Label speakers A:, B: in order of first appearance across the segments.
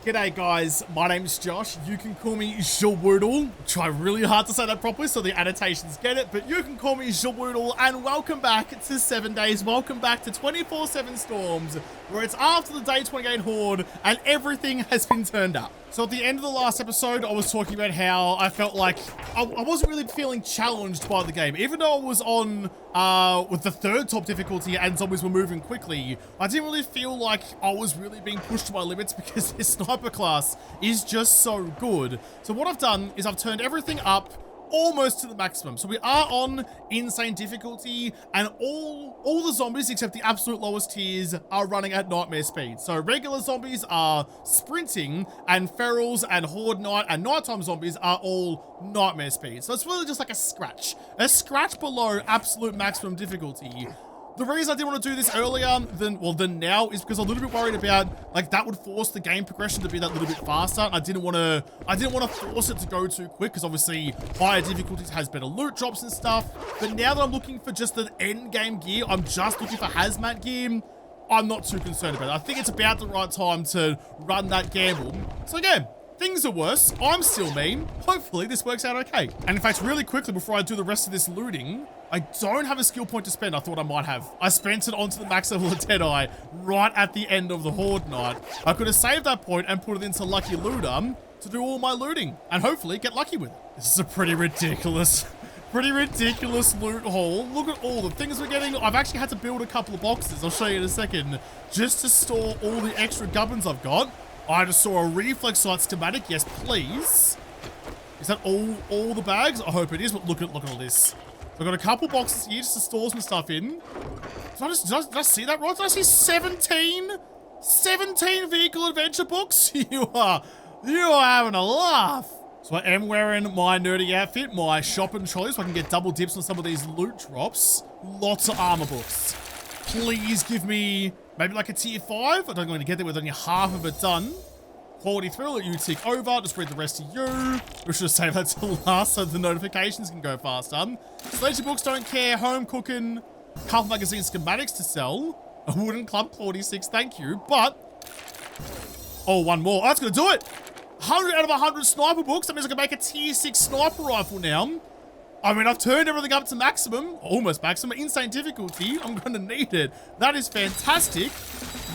A: G'day guys, my name's Josh. You can call me JaWoodle. Try really hard to say that properly so the annotations get it, but you can call me JaWoodle, and welcome back to 7 days. Welcome back to 24/7 Storms, where it's after the day 28 Horde and everything has been turned up. So at the end of the last episode, I was talking about how I felt like I wasn't really feeling challenged by the game. Even though I was on with the third top difficulty and zombies were moving quickly, I didn't really feel like I was really being pushed to my limits because this sniper class is just so good. So what I've done is I've turned everything up almost to the maximum. So we are on insane difficulty, and all the zombies except the absolute lowest tiers are running at nightmare speed. So regular zombies are sprinting, and ferals and horde night and nighttime zombies are all nightmare speed. So it's really just like a scratch below absolute maximum difficulty. The reason I didn't want to do this earlier than now is because I'm a little bit worried about, like, that would force the game progression to be that little bit faster. And I didn't want to force it to go too quick, because obviously higher difficulties has better loot drops and stuff. But now that I'm looking for just the end game gear, I'm just looking for hazmat gear, I'm not too concerned about it. I think it's about the right time to run that gamble. So again, things are worse. I'm still mean. Hopefully this works out okay. And in fact, really quickly before I do the rest of this looting, I don't have a skill point to spend. I thought I might have. I spent it onto the max level of Deadeye right at the end of the Horde night. I could have saved that point and put it into Lucky Looter to do all my looting and hopefully get lucky with it. This is a pretty ridiculous loot haul. Look at all the things we're getting. I've actually had to build a couple of boxes, I'll show you in a second, just to store all the extra gubbins I've got. I just saw a reflex sight schematic. Yes, please. Is that all the bags? I hope it is, but look at all this. I've got a couple boxes here just to store some stuff in. Did I see that right? Did I see 17 vehicle adventure books? You are having a laugh. So I am wearing my nerdy outfit, my shopping trolley, so I can get double dips on some of these loot drops. Lots of armor books. Please give me maybe like a tier 5. I don't going to get there with only half of it done. Quality 3, let you tick over. Just read the rest of you. We should save that till last so the notifications can go faster. Sledgy books, don't care. Home cooking. Couple magazine schematics to sell. A wooden club, 46, thank you. But, oh, one more. Oh, that's going to do it. 100 out of 100 sniper books. That means I can make a tier 6 sniper rifle now. I mean, I've turned everything up to maximum. Almost maximum. Insane difficulty. I'm going to need it. That is fantastic.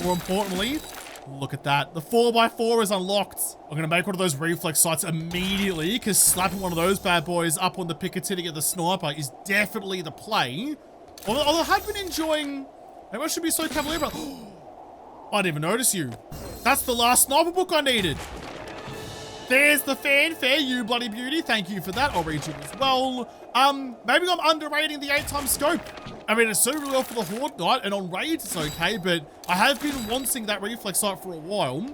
A: More importantly, look at that. The 4x4 is unlocked. I'm going to make one of those reflex sights immediately, because slapping one of those bad boys up on the Picatinny of the sniper is definitely the play. Although I have been enjoying... Maybe I should be so cavalier about... I didn't even notice you. That's the last sniper book I needed. There's the fanfare, you bloody beauty. Thank you for that. I'll read you as well. Maybe I'm underrating the 8x scope. I mean, it's suited really well for the Horde night, and on raids it's okay, but I have been wanting that reflex sight for a while.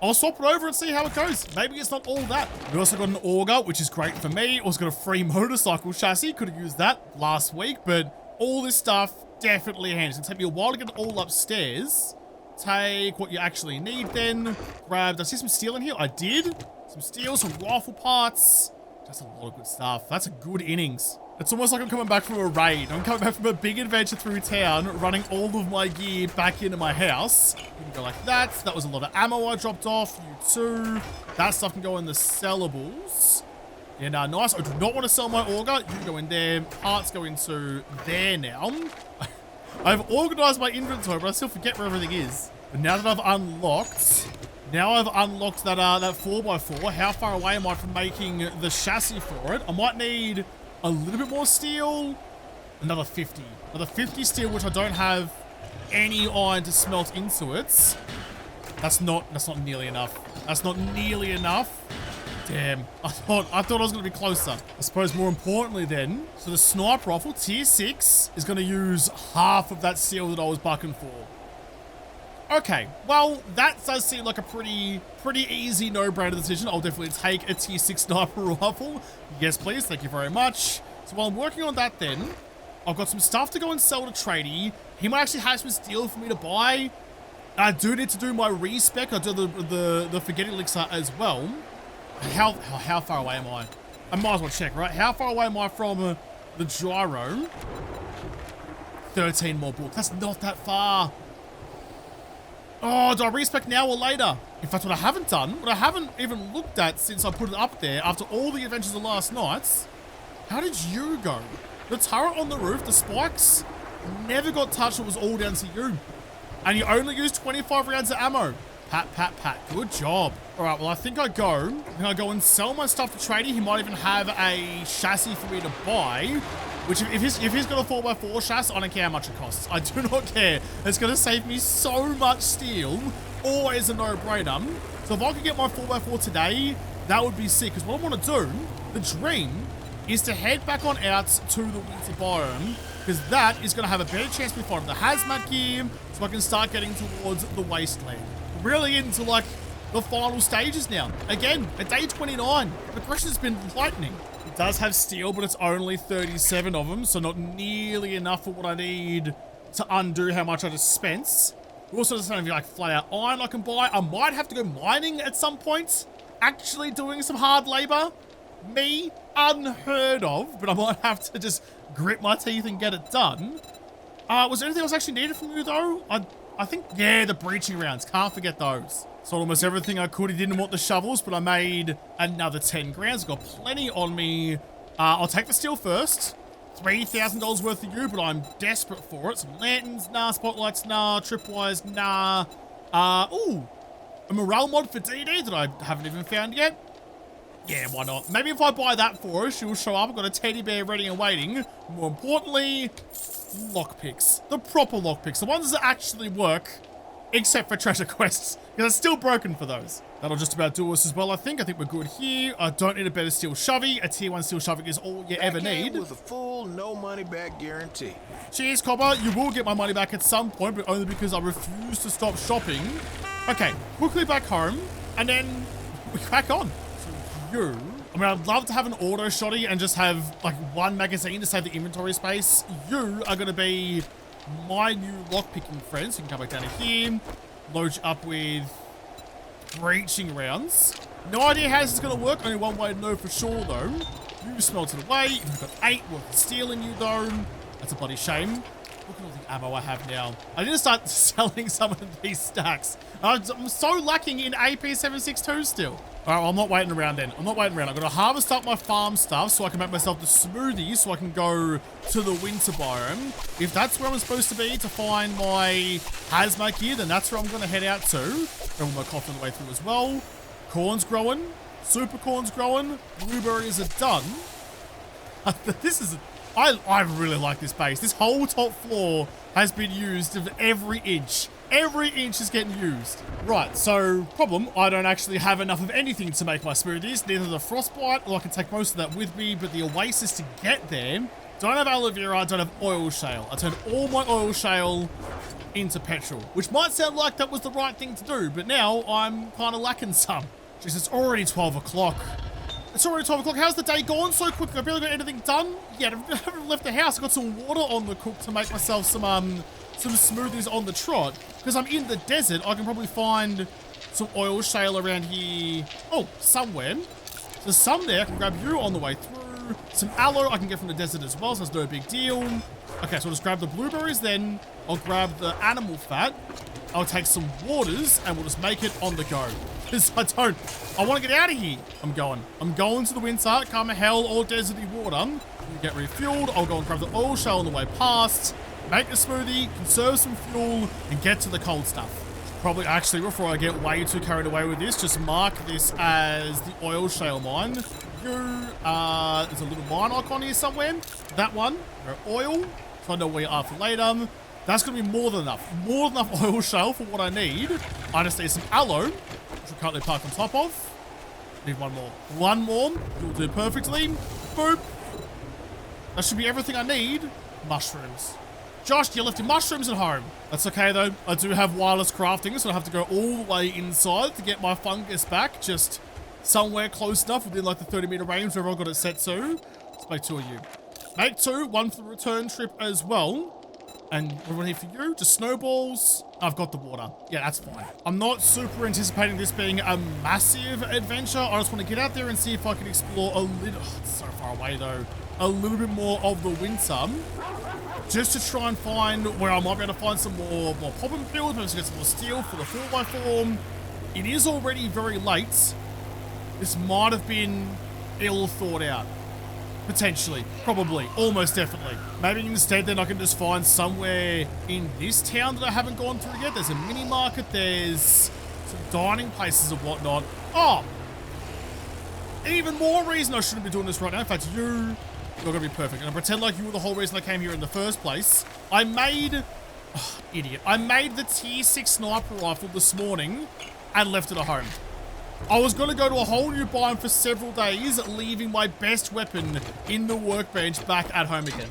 A: I'll swap it over and see how it goes. Maybe it's not all that. We also got an auger, which is great for me. Also got a free motorcycle chassis. Could have used that last week, but all this stuff, definitely handy. It's gonna take me a while to get it all upstairs. Take what you actually need then. Grab, did I see some steel in here? I did. Some steel, some rifle parts. Just a lot of good stuff. That's a good innings. It's almost like I'm coming back from a raid. I'm coming back from a big adventure through town, running all of my gear back into my house. You can go like that. That was a lot of ammo I dropped off. You too. That stuff can go in the sellables. And nice. I do not want to sell my auger. You can go in there. Parts go into there now. I've organized my inventory, but I still forget where everything is. But now that I've unlocked... Now I've unlocked that 4x4. How far away am I from making the chassis for it? I might need a little bit more steel. Another 50. Another 50 steel, which I don't have any iron to smelt into it. That's not nearly enough. That's not nearly enough. Damn. I thought I was going to be closer. I suppose more importantly then, so the sniper rifle, tier 6, is going to use half of that steel that I was bucking for. Okay, well, that does seem like a pretty easy no-brainer decision. I'll definitely take a tier 6 sniper rifle. Yes, please. Thank you very much. So while I'm working on that then, I've got some stuff to go and sell to Tradie. He might actually have some steel for me to buy. I do need to do my respec. I do the Forget Elixir as well. How far away am I? I might as well check, right? How far away am I from the gyro? 13 more books. That's not that far. Oh, do I respec now or later? In fact, what I haven't done, what I haven't even looked at since I put it up there after all the adventures of last nights, how did you go? The turret on the roof, the spikes, never got touched. It was all down to you. And you only used 25 rounds of ammo. Pat, pat, pat. Good job. All right, well, I think I go and sell my stuff to Tradie. He might even have a chassis for me to buy, which if he's got a 4x4 chassis, I don't care how much it costs. I do not care. It's going to save me so much steel. Always a no-brainer. So if I could get my 4x4 today, that would be sick. Because what I want to do, the dream, is to head back on out to the winter biome, because that is going to have a better chance to be finding the hazmat gear, so I can start getting towards the wasteland. Really into like the final stages now. Again, at day 29, progression has been lightning. It does have steel, but it's only 37 of them, so not nearly enough for what I need to undo how much I just spent. We also just have like flat out iron I can buy. I might have to go mining at some point, actually doing some hard labor. Me, unheard of, but I might have to just grit my teeth and get it done. Was there anything else actually needed from you though? I think, yeah, the breaching rounds. Can't forget those. Sold almost everything I could. He didn't want the shovels, but I made another 10 grand. I've got plenty on me. I'll take the steel first. $3,000 worth of you, but I'm desperate for it. Some lanterns, nah. Spotlights, nah. Tripwires, nah. Ooh, a morale mod for DD that I haven't even found yet. Yeah, why not? Maybe if I buy that for her, she'll show up. I've got a teddy bear ready and waiting. More importantly, lockpicks. The proper lockpicks. The ones that actually work, except for treasure quests. Because it's still broken for those. That'll just about do us as well, I think. I think we're good here. I don't need a better steel shovey. A tier 1 steel shovey is all you ever need.
B: With a full, no money back guarantee.
A: Cheers, Copper. You will get my money back at some point, but only because I refuse to stop shopping. Okay, quickly back home, and then we crack on. I mean, I'd love to have an auto shotty and just have like one magazine to save the inventory space. You are going to be my new lockpicking friend. So you can come back down to here, load you up with breaching rounds. No idea how this is going to work. Only one way to know for sure though. You smelt it away. You've got 8 worth of steel in you though. That's a bloody shame. Look at all the ammo I have now. I need to start selling some of these stacks. I'm so lacking in AP762 still. All right, well, I'm not waiting around then. I'm not waiting around. I'm going to harvest up my farm stuff so I can make myself the smoothie so I can go to the winter biome. If that's where I'm supposed to be to find my hazmat gear, then that's where I'm going to head out to. Grab my coffee on the way through as well. Corn's growing. Super corn's growing. Blueberries are done. This is... I really like this base. This whole top floor has been used of every inch. Every inch is getting used. Right, so problem, I don't actually have enough of anything to make my smoothies. Neither the frostbite, or I can take most of that with me, but the oasis to get there, don't have aloe vera, don't have oil shale. I turned all my oil shale into petrol, which might sound like that was the right thing to do, but now I'm kind of lacking some. Jeez, it's already 12 o'clock. It's already 12 o'clock. How's the day gone so quick? I barely got anything done. Yeah, I haven't left the house. I got some water on the cook to make myself some smoothies on the trot. Because I'm in the desert, I can probably find some oil shale around here. Oh, somewhere. There's some there. I can grab you on the way through. Some aloe I can get from the desert as well, so that's no big deal. Okay, so I'll just grab the blueberries then. I'll grab the animal fat. I'll take some waters and we'll just make it on the go. Because I want to get out of here. I'm going to the winter, come hell or deserty water. You get refueled. I'll go and grab the oil shale on the way past. Make a smoothie, conserve some fuel, and get to the cold stuff. Probably actually, before I get way too carried away with this, just mark this as the oil shale mine. There's a little mine icon here somewhere. That one, oil. So I know where you are for later. That's going to be more than enough. More than enough oil shale for what I need. I just need some aloe, which we're currently parked on top of. Need one more. One more. You'll do perfectly. Boop. That should be everything I need. Mushrooms. Josh, you left your mushrooms at home. That's okay though. I do have wireless crafting, so I have to go all the way inside to get my fungus back. Just somewhere close enough within like the 30-meter range where I've got it set to. Let's make 2 of you. Make 2, 1 for the return trip as well. And what do I need for you? Just snowballs. I've got the water. Yeah, that's fine. I'm not super anticipating this being a massive adventure. I just want to get out there and see if I can explore a little... Oh, it's so far away though. A little bit more of the winter. just to try and find where I might be able to find some more popping pills, maybe to get some more steel for the 4x4. It is already very late. This might have been ill thought out. Potentially, probably, almost definitely. Maybe instead then I can just find somewhere in this town that I haven't gone through yet. There's a mini market, there's some dining places and whatnot. Oh, even more reason I shouldn't be doing this right now. In fact, you're gonna be perfect. And I pretend like you were the whole reason I came here in the first place. I made the tier 6 sniper rifle this morning and left it at home. I was going to go to a whole new biome for several days, leaving my best weapon in the workbench back at home again.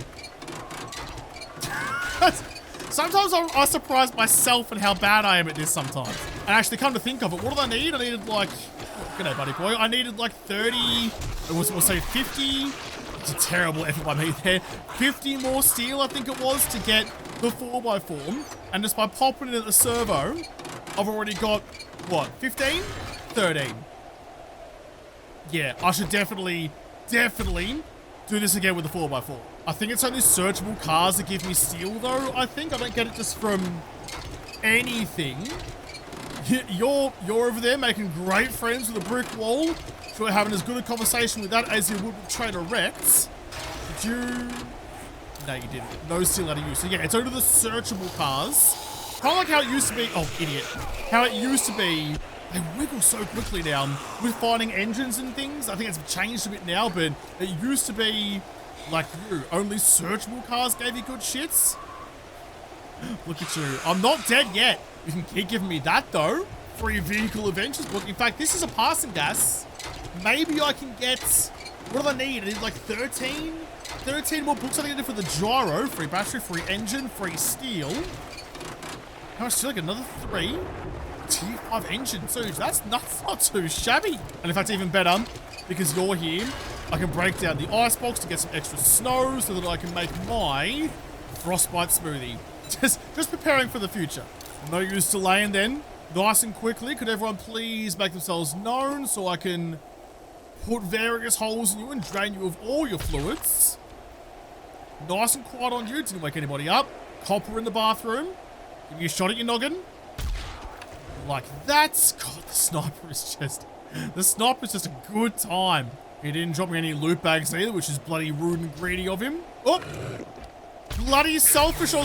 A: Sometimes I surprise myself at how bad I am at this sometimes. And actually, come to think of it, what did I need? I needed like, g'day buddy boy, I needed like 30, we'll say 50, it's a terrible effort by me there, 50 more steel I think it was to get the 4x4. And just by popping it at the servo, I've already got, what, 15? 13. Yeah, I should definitely do this again with the 4x4. I think it's only searchable cars that give me steel though, I think. I don't get it just from anything. You're over there making great friends with a brick wall. Sure, having as good a conversation with that as you would with Trader Rex. Did you? No, you didn't. No steel out of use. So yeah, it's only the searchable cars. Kind of like how it used to be. Oh, idiot. How it used to be. They wiggle so quickly now with finding engines and things. I think it's changed a bit now, but it used to be like you. Only searchable cars gave you good shits. Look at you. I'm not dead yet. You can keep giving me that though. Free vehicle adventures book. In fact, this is a passing gas. Maybe I can get, what do I need? I need like 13 more books I think I did for the gyro. Free battery, free engine, free steel. How much steel? Like another 3. Tier 5 engine, so that's not too shabby. And in fact, even better, because you're here, I can break down the ice box to get some extra snow so that I can make my frostbite smoothie. Just preparing for the future. No use delaying then. Nice and quickly, could everyone please make themselves known so I can put various holes in you and drain you of all your fluids. Nice and quiet on you, didn't wake anybody up. Copper in the bathroom. Give me a shot at your noggin. Like that. God, the sniper is just a good time. He didn't drop me any loot bags either, which is bloody rude and greedy of him. Oh, bloody selfish.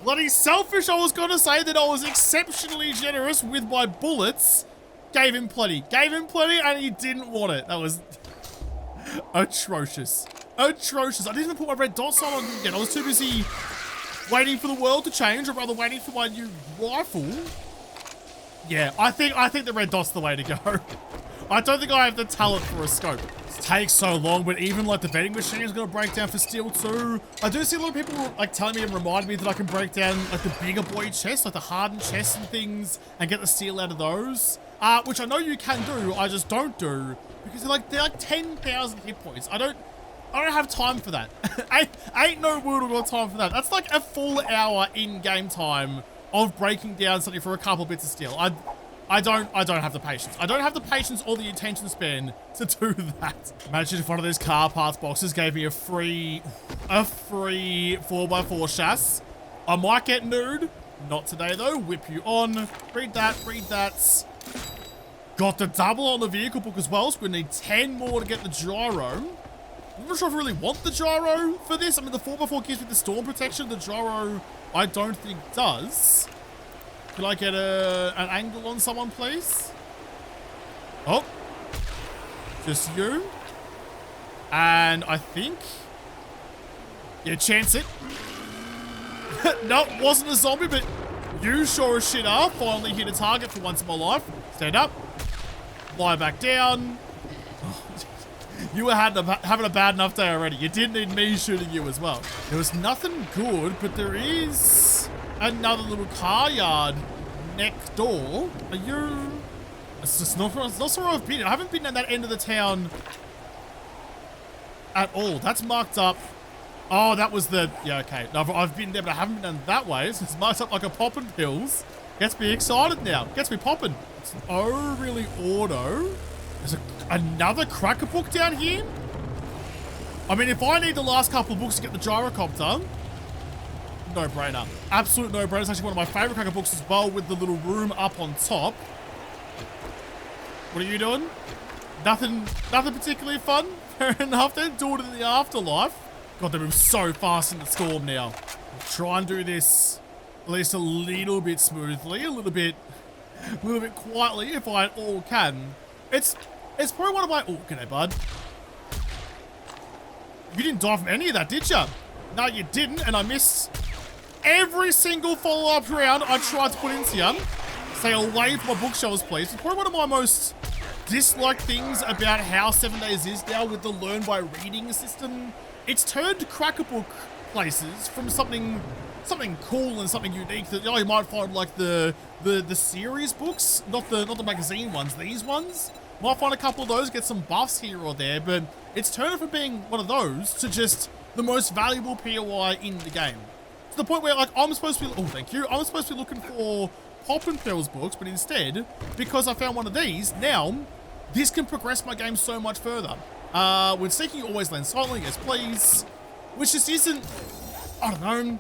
A: Bloody selfish. I was gonna say that I was exceptionally generous with my bullets. Gave him plenty, and he didn't want it. That was atrocious. Atrocious. I didn't even put my red dots on again. I was too busy waiting for the world to change, or rather waiting for my new rifle. Yeah, I think the red dot's the way to go. I don't think I have the talent for a scope. It takes so long, but even like the vending machine is going to break down for steel too. I do see a lot of people like telling me and remind me that I can break down like the bigger boy chests, like the hardened chests and things, and get the steel out of those. Which I know you can do, I just don't do, because they're like 10,000 hit points. I don't have time for that. ain't no Woodle got time for that. That's like a full hour in-game time of breaking down something for a couple bits of steel. I don't have the patience. I don't have the patience or the attention span to do that. Imagine if one of those car parts boxes gave me a free 4x4 chassis. I might get nude. Not today though. Whip you on. Read that. Got the double on the vehicle book as well, so we need 10 more to get the gyro. I'm not sure if I really want the gyro for this. I mean, the 4x4 gives me the storm protection. The gyro, I don't think does. Could I get an angle on someone, please? Oh. Just you. And I think... yeah, chance it. Nope, wasn't a zombie, but you sure as shit are. Finally hit a target for once in my life. Stand up. Lie back down. You were having a bad enough day already. You didn't need me shooting you as well. There was nothing good, but there is another little car yard next door. Are you... it's not where I've been. I haven't been at that end of the town at all. That's marked up. Oh, that was the... yeah, okay. No, I've been there, but I haven't been down that way. So it's marked up like a poppin' pills. Gets me excited now. Gets me popping. It's oh, really auto. There's another cracker book down here? I mean, if I need the last couple of books to get the gyrocopter, no-brainer. Absolute no-brainer. It's actually one of my favorite cracker books as well, with the little room up on top. What are you doing? Nothing particularly fun? Fair enough then. Do it in the afterlife. God, they move so fast in the storm now. I'll try and do this at least a little bit smoothly, a little bit quietly if I at all can. It's probably one of my... Oh, g'day, bud. You didn't die from any of that, did you? No, you didn't, and I missed every single follow-up round I tried to put into you. Stay away from my bookshelves, please. It's probably one of my most disliked things about how 7 Days is now with the learn by reading system. It's turned cracker book places from something cool and something unique that you might find like the series books, not the magazine ones. These ones might find a couple of those, get some buffs here or there, but it's turned from being one of those to just the most valuable POI in the game. To the point where, like, I'm supposed to be, oh, thank you, I'm supposed to be looking for Pop and Pearls books, but instead, because I found one of these, now, this can progress my game so much further. With Seeking, always land silently, yes please, which just isn't, I don't know,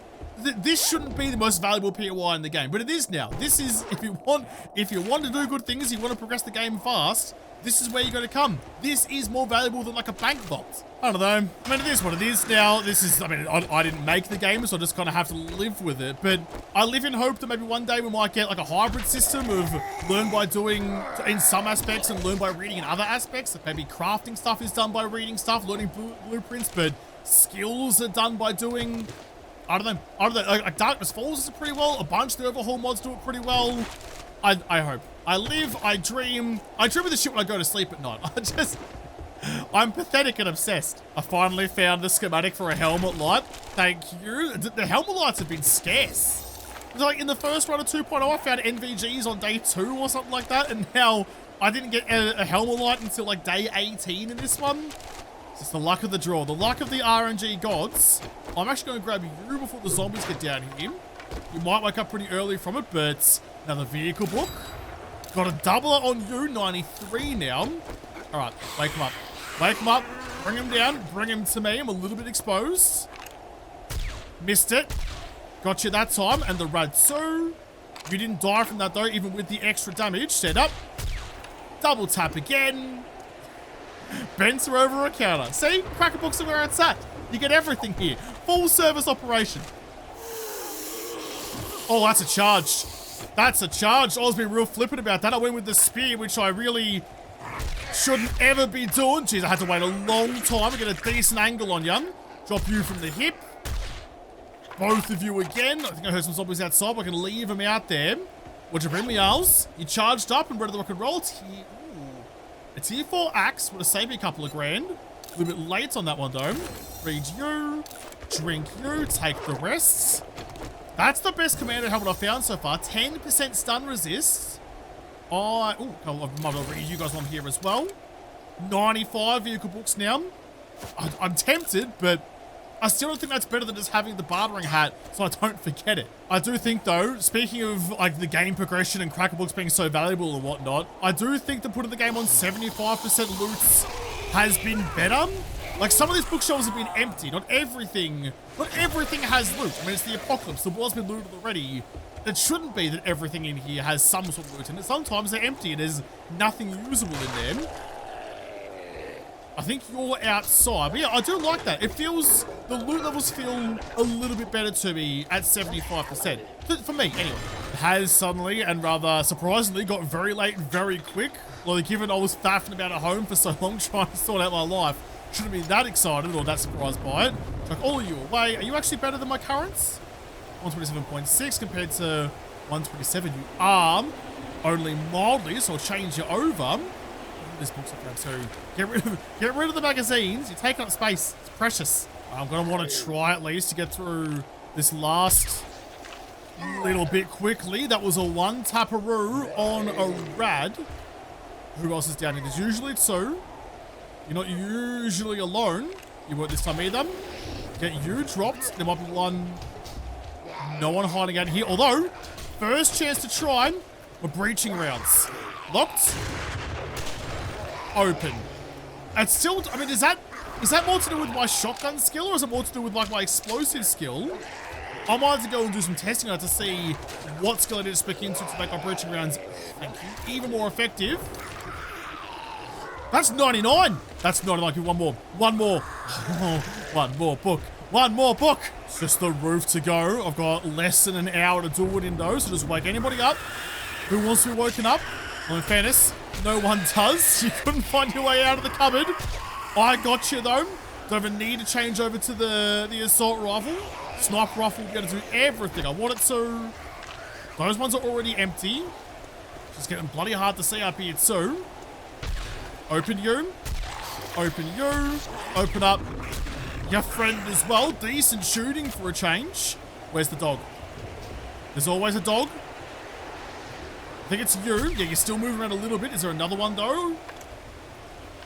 A: this shouldn't be the most valuable POI in the game, but it is now. This is, if you want to do good things, you want to progress the game fast, this is where you got to come. This is more valuable than like a bank vault. I don't know. I mean, it is what it is now. This is, I mean, I didn't make the game, so I just kind of have to live with it. But I live in hope that maybe one day we might get like a hybrid system of learn by doing in some aspects and learn by reading in other aspects. Like maybe crafting stuff is done by reading stuff, learning blueprints, but skills are done by doing, I don't know. Like Darkness Falls does it pretty well. A bunch of the Overhaul mods do it pretty well. I hope. I live, I dream of this shit when I go to sleep at night. I'm pathetic and obsessed. I finally found the schematic for a helmet light. Thank you. The helmet lights have been scarce. Like in the first run of 2.0, I found NVGs on day 2 or something like that, and now I didn't get a helmet light until like day 18 in this one. It's just the luck of the draw, the luck of the RNG gods. I'm actually going to grab you before the zombies get down here. You might wake up pretty early from it, but another vehicle book. Got a doubler on you, 93 now. All right, wake him up. Wake him up, bring him down, bring him to me. I'm a little bit exposed. Missed it. Got you that time, and the Radsu. You didn't die from that though, even with the extra damage. Set up. Double tap again. Bents are over a counter. See, cracker books are where it's at. You get everything here. Full service operation. Oh, that's a charge. That's a charge. I was being real flippant about that. I went with the spear, which I really shouldn't ever be doing. Jeez, I had to wait a long time to get a decent angle on you. Drop you from the hip. Both of you again. I think I heard some zombies outside. I can leave them out there. What'd you bring me, Owls? You charged up and ready to rock and roll. It's here. Ooh. It's here for Axe. Would have saved me a couple of grand. A little bit late on that one, though. Read you. Drink you. Take the rest. That's the best commander helmet I've found so far. 10% stun resist. I'm gonna read you guys on here as well. 95 vehicle books now. I'm tempted, but I still don't think that's better than just having the bartering hat so I don't forget it. I do think though, speaking of like the game progression and cracker books being so valuable and whatnot, I do think that putting the game on 75% loots has been better. Like some of these bookshelves have been empty. Not everything has loot. I mean, it's the apocalypse. The world's been looted already. It shouldn't be that everything in here has some sort of loot in it. Sometimes they're empty and there's nothing usable in them. I think you're outside. But yeah, I do like that. It feels, the loot levels feel a little bit better to me at 75%. For me, anyway. It has suddenly, and rather surprisingly, got very late very quick. Well, given I was faffing about at home for so long trying to sort out my life, shouldn't be that excited or that surprised by it. Like all of you away. Are you actually better than my currents? 127.6 compared to 127. You are only mildly, so I'll change you over. This book's up there too. Get rid of the magazines. You're taking up space. It's precious. I'm gonna want to try at least to get through this last little bit quickly. That was a one taparoo on a rad. Who else is down here? There's usually two. You're not usually alone. You weren't this time either. Get you dropped. There might be one. No one hiding out here. Although, first chance to try. We're breaching rounds. Locked. Open. It's still, I mean, is that Is that more to do with my shotgun skill, or is it more to do with like my explosive skill? I might have to go and do some testing on it to see what skill I need to spec into to make my breaching rounds, thank you, even more effective. That's 99. That's 99. One more. One more. One more book. One more book. It's just the roof to go. I've got less than an hour to do it in those, so just wake anybody up who wants to be woken up. Well, in fairness, no one does. You couldn't find your way out of the cupboard. I got you though. Don't even need to change over to the assault rifle. Sniper rifle will be able to do everything I want it to. Those ones are already empty. Just getting bloody hard to see up here too. Open you. Open you. Open up your friend as well. Decent shooting for a change. Where's the dog? There's always a dog. I think it's you. Yeah, you're still moving around a little bit. Is there another one though?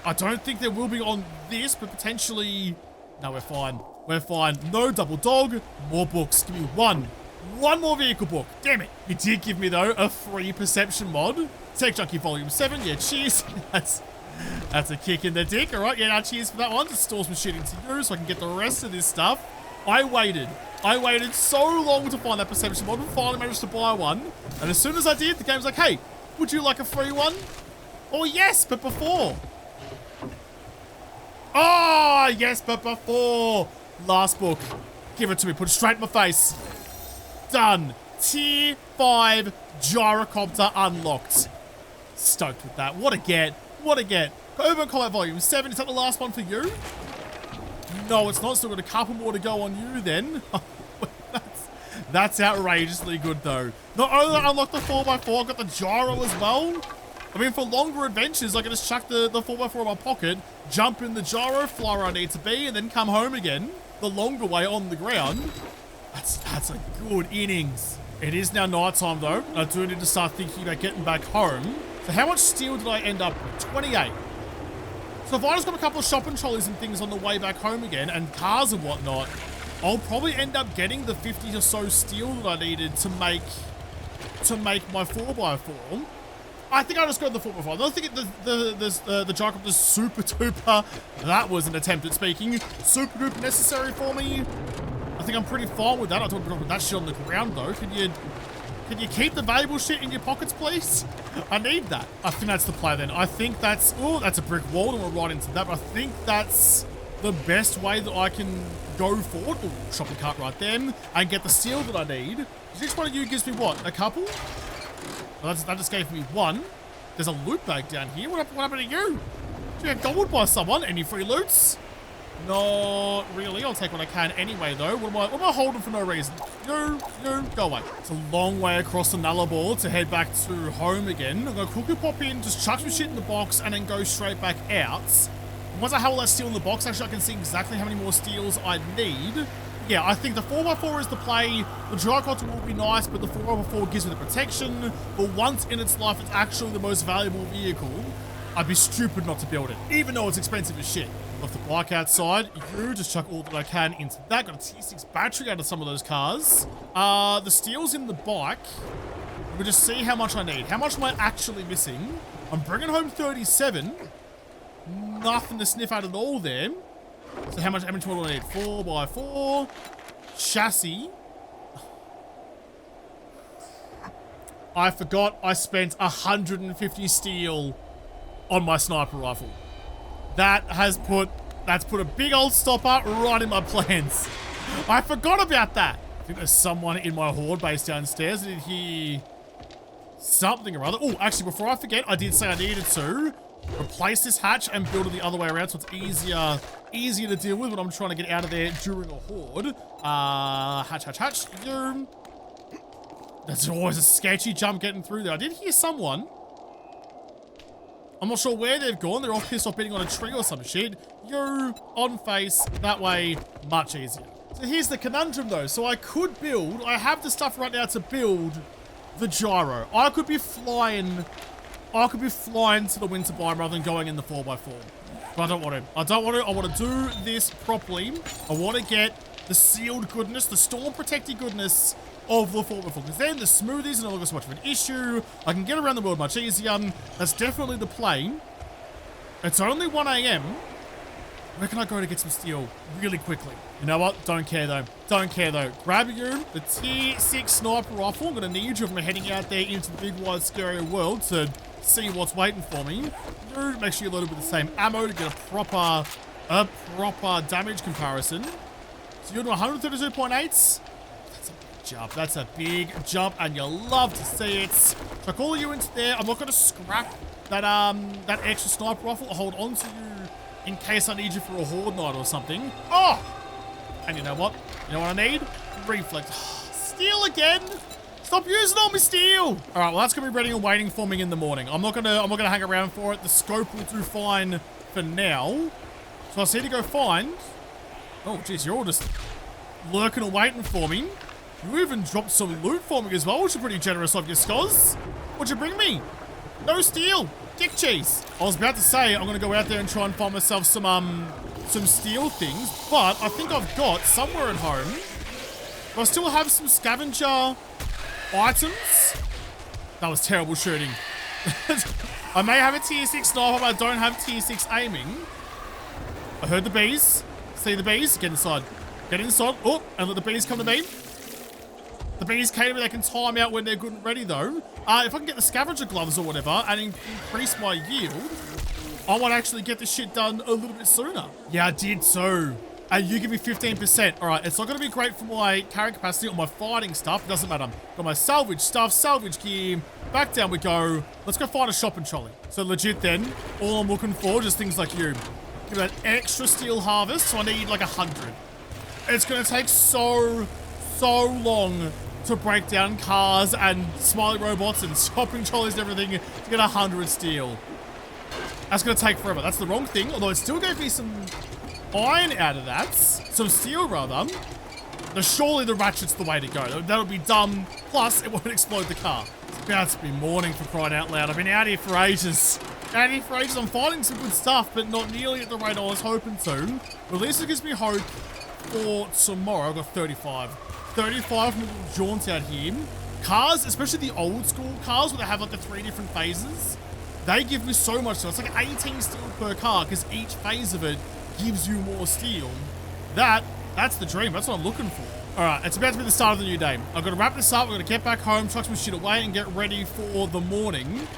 A: I don't think there will be on this, but potentially... No, we're fine. We're fine. No double dog. More books. Give me one. One more vehicle book. Damn it. You did give me, though, a free perception mod. Tech Junkie Volume 7. Yeah, cheers. That's a kick in the dick. All right, yeah, now cheers for that one. Just store some shit into you so I can get the rest of this stuff. I waited so long to find that perception mod and finally managed to buy one. And as soon as I did, the game's like, hey, would you like a free one? Oh, yes, but before... Oh, yes, but before. Last book. Give it to me. Put it straight in my face. Done. Tier 5 gyrocopter unlocked. Stoked with that. What a get. What a get. Urban Combat Volume 7. Is that the last one for you? No, it's not. Still got a couple more to go on you then. That's outrageously good, though. Not only did I unlock the 4x4, I got the gyro as well. I mean, for longer adventures, I can just chuck the 4x4 in my pocket, jump in the gyro, fly where I need to be, and then come home again the longer way on the ground. That's a good innings. It is now nighttime, though. I do need to start thinking about getting back home. So how much steel did I end up with? 28. So if I just got a couple of shopping trolleys and things on the way back home again, and cars and whatnot, I'll probably end up getting the 50 or so steel that I needed to make my 4x4. I think I'll just go to the 4x4. I don't think the gyrocopter is super duper. That was an attempt at speaking. Super duper necessary for me. I think I'm pretty fine with that. I don't want to put that shit on the ground though. Can you keep the valuable shit in your pockets, please? I need that. I think that's the play then. I think that's... Oh, that's a brick wall and we're right into that. But I think that's the best way that I can go forward. Oh, shopping cart right then. And get the steel that I need. Each one of you gives me what? A couple? Well, that just gave me one. There's a loot bag down here. What happened to you? Did you get gobbled by someone? Any free loots? Not really. I'll take what I can anyway, though. What am I holding for no reason? No, go away. It's a long way across the Nullarbor to head back to home again. I'm going to quickly pop in, just chuck some shit in the box, and then go straight back out. Once I have all that steel in the box, actually, I can see exactly how many more steels I need. Yeah, I think the 4x4 is the play. The gyrocopter will be nice, but the 4x4 gives me the protection. But once in its life, it's actually the most valuable vehicle. I'd be stupid not to build it, even though it's expensive as shit. Left the bike outside. You just chuck all that I can into that. Got a T6 battery out of some of those cars. The steel's in the bike. We'll just see how much I need. How much am I actually missing? I'm bringing home 37. Nothing to sniff at all there. So how much do I need? 4x4. Chassis. I forgot I spent 150 steel on my sniper rifle. That's put a big old stopper right in my plans. I forgot about that. I think there's someone in my horde base downstairs. I did hear something or other. Oh, actually, before I forget, I did say I needed to replace this hatch and build it the other way around so it's easier to deal with when I'm trying to get out of there during a horde. Hatch. That's always a sketchy jump getting through there. I did hear someone. I'm not sure where they've gone. They're all pissed off beating on a tree or some shit. You on face, that way, much easier. So here's the conundrum though. So I could build, I have the stuff right now to build the gyro. I could be flying to the winter biome rather than going in the 4x4. But I don't want to. I want to do this properly. I want to get the sealed goodness, the storm protected goodness of the 4x4. Because then the smoothies are not so much of an issue. I can get around the world much easier. That's definitely the play. It's only 1 AM. Where can I go to get some steel really quickly? You know what? Don't care though. Don't care though. Grab you, the tier 6 sniper rifle. I'm going to need you if I'm heading out there into the big wide scary world to see what's waiting for me. You make sure you're loaded with the same ammo to get a proper damage comparison. So you're doing 132.8. Jump. That's a big jump, and you'll love to see it. So I call you into there. I'm not going to scrap that extra sniper rifle. I'll hold on to you in case I need you for a horde night or something. Oh! And you know what? You know what I need? Reflex. Steel again? Stop using all my steel! Alright, well that's going to be ready and waiting for me in the morning. I'm not gonna hang around for it. The scope will do fine for now. So I see to go find... Oh, jeez, you're all just lurking and waiting for me. You even dropped some loot for me as well, which is pretty generous of you, Skoz. What'd you bring me? No steel. Dick cheese. I was about to say I'm going to go out there and try and find myself some steel things, but I think I've got somewhere at home. Do I still have some scavenger items? That was terrible shooting. I may have a tier 6 sniper, but I don't have tier 6 aiming. I heard the bees. See the bees? Get inside. Get inside. Oh, and let the bees come to me. The bees came to me. They can time out when they're good and ready, though. If I can get the scavenger gloves or whatever and increase my yield, I might actually get this shit done a little bit sooner. Yeah, I did so. And you give me 15%. All right, it's not going to be great for my carrying capacity or my fighting stuff. It doesn't matter. Got my salvage stuff, salvage gear. Back down we go. Let's go find a shopping trolley. So legit then, all I'm looking for, just things like you. Give me that extra steel harvest, so I need like 100. It's going to take so long to break down cars and smiley robots and shopping trolleys and everything to get 100 steel. That's going to take forever. That's the wrong thing, although it still gave me some iron out of that. Some steel, rather. Now, surely the ratchet's the way to go. That'll be dumb. Plus, it won't explode the car. It's about to be morning for crying out loud. I've been out here for ages. I'm finding some good stuff, but not nearly at the rate I was hoping to. But at least it gives me hope for tomorrow. I've got 35. 35 from a little jaunt out here. Cars, especially the old school cars where they have like the 3 different phases, they give me so much steel. It's like 18 steel per car because each phase of it gives you more steel. That's the dream. That's what I'm looking for. All right, it's about to be the start of the new day. I've got to wrap this up. We're going to get back home, chuck some shit away, and get ready for the morning.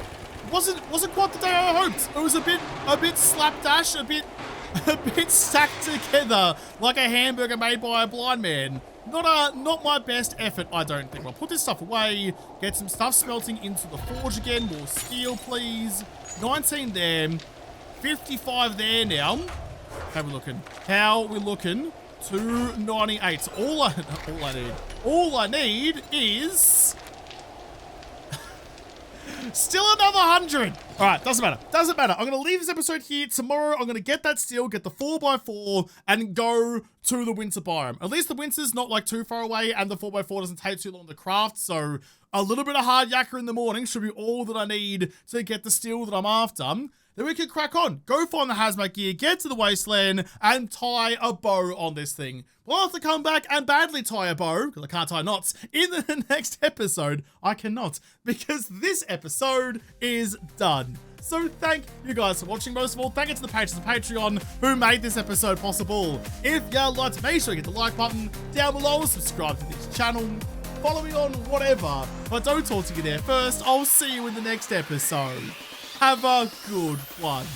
A: Wasn't quite the day I hoped. It was a bit slapdash, a bit stacked together like a hamburger made by a blind man. Not my best effort, I don't think. I'll put this stuff away, get some stuff smelting into the forge again. More steel, please. 19 there, 55 there now. How we looking? 298. So all I need is still another 100. All right, doesn't matter. I'm going to leave this episode here. Tomorrow, I'm going to get that steel, get the 4x4, and go to the winter biome. At least the winter's not like too far away, and the 4x4 doesn't take too long to craft. So a little bit of hard yakka in the morning should be all that I need to get the steel that I'm after. Then we can crack on. Go find the hazmat gear, get to the wasteland, and tie a bow on this thing. We'll have to come back and badly tie a bow, because I can't tie knots, in the next episode. I cannot, because this episode is done. So thank you guys for watching. Most of all, thank you to the patrons of Patreon who made this episode possible. If you liked, make sure you hit the like button down below, subscribe to this channel, follow me on whatever. But don't talk to you there first. I'll see you in the next episode. Have a good one.